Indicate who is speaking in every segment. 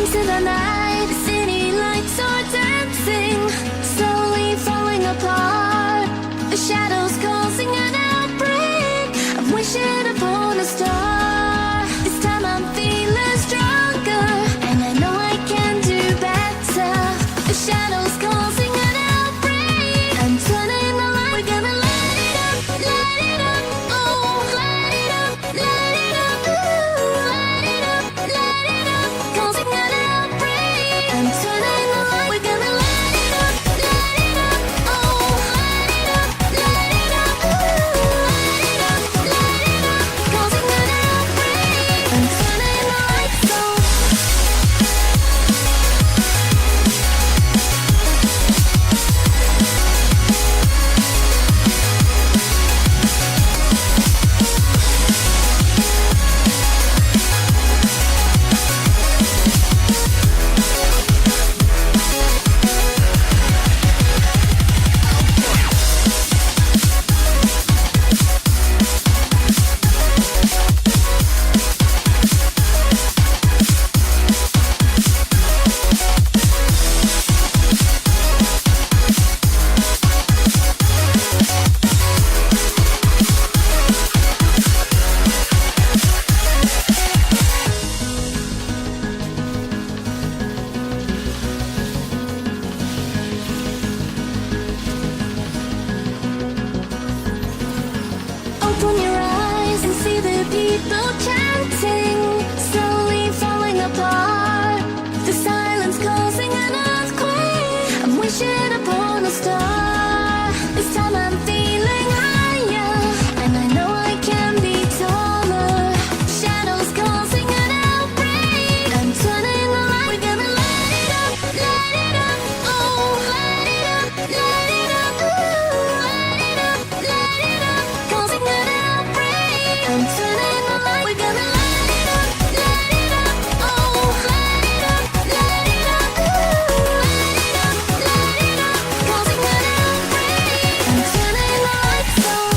Speaker 1: into the night. The city lights are dancing, slowly falling apart. The shadows causing an outbreak. I'm wishing upon a star. This time I'm feeling stronger, and I know I can do better. The shadows causing an outbreak. I'm turning the light. We're gonna light it up, light it up. Oh, light it up, light it up. Ooh, light it up, light it up. Causing an outbreak. I'm turning the light. We're gonna light it up, light it up. Oh, light it up, light it up. Ooh, light it up, light it up. Causing an outbreak. I'm turning the lights on. Open your eyes and see the people chanting, slowly falling apart. The silence causing an earthquake. I'm wishing upon a star. This time I'm feeling higher, and I know I can be taller. Shadows causing an outbreak. I'm turning the light. We're gonna light it up, light it up. Oh, light it up, light it up. Ooh, light it up, light it up. Causing an outbreak. I'm turning the light. We're gonna light it up, light it up. Oh, light it up, light it up. Ooh, light it up, light it up. Causing an outbreak. I'm turning the lights on.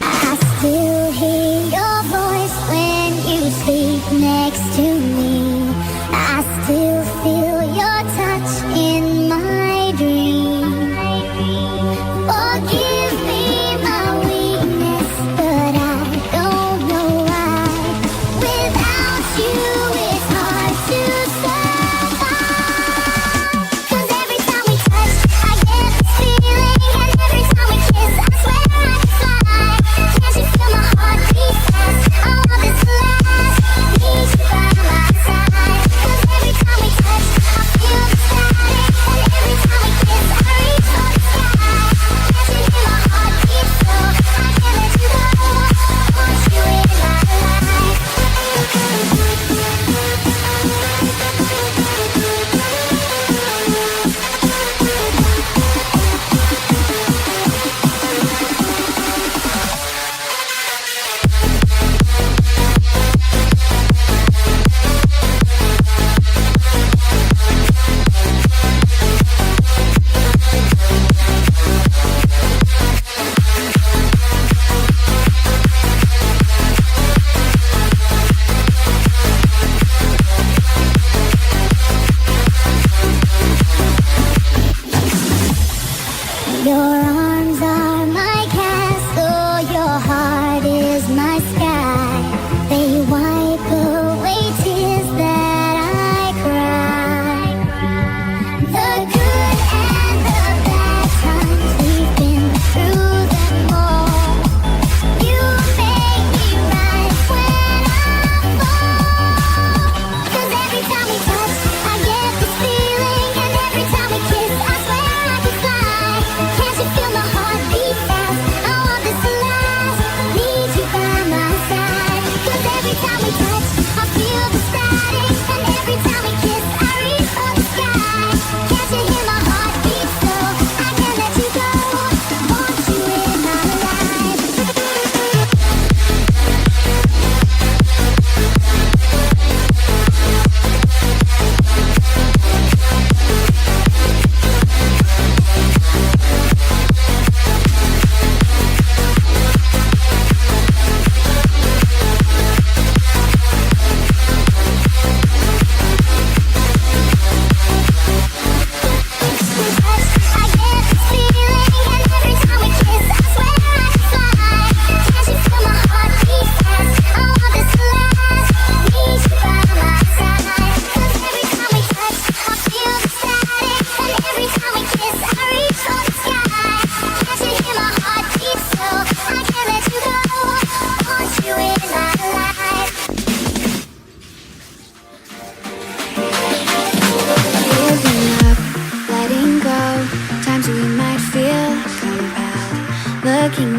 Speaker 2: I still hear your voice when you speak next to me. I still feel your touch in my dream. Forgive me my weakness, but I don't know why. Without you, it's hard to survive. 'Cause every time we touch, I get this feeling, and every time we kiss, I swear I can fly. Can't you feel my heart beat?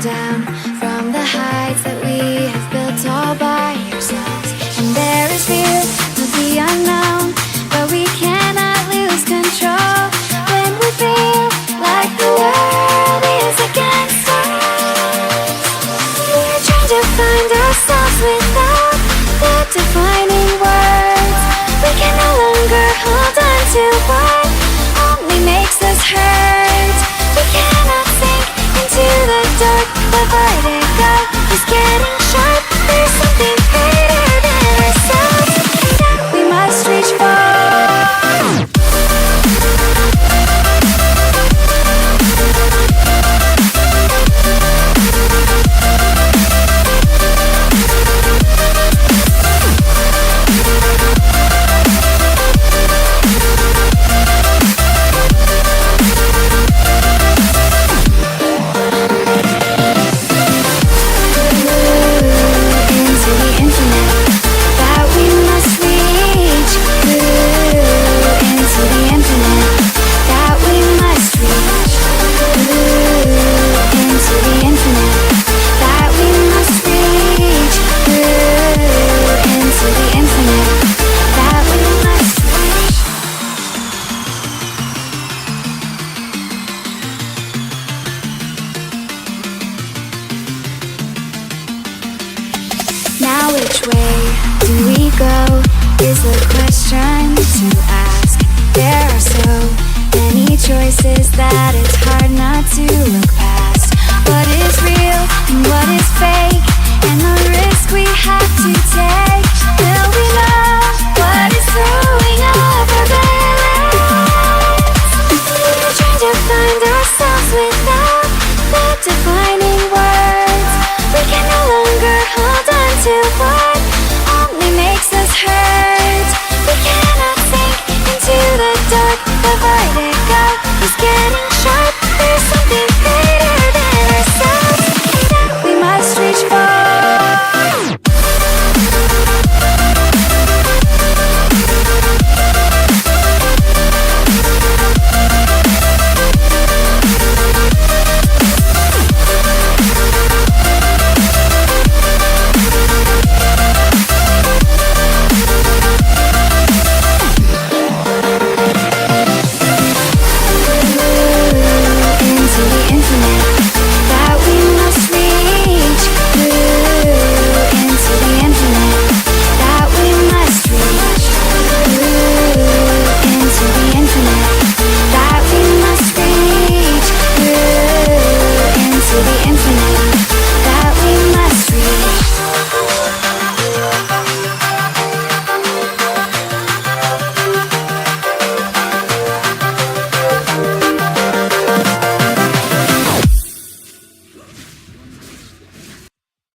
Speaker 1: down from the heights that we have built all by ourselves. And there is fear of the unknown, but we cannot lose control when we feel like the world is against us. We're trying to find ourselves without the defining words. We can no longer hold on to what only makes us hurt. We cannot sink into the dark. The vertigo is getting sharp. There's something greater than ourselves that we must reach for. Now which way do we go is the question to ask. There are so many choices that it's hard not to look past what is real and what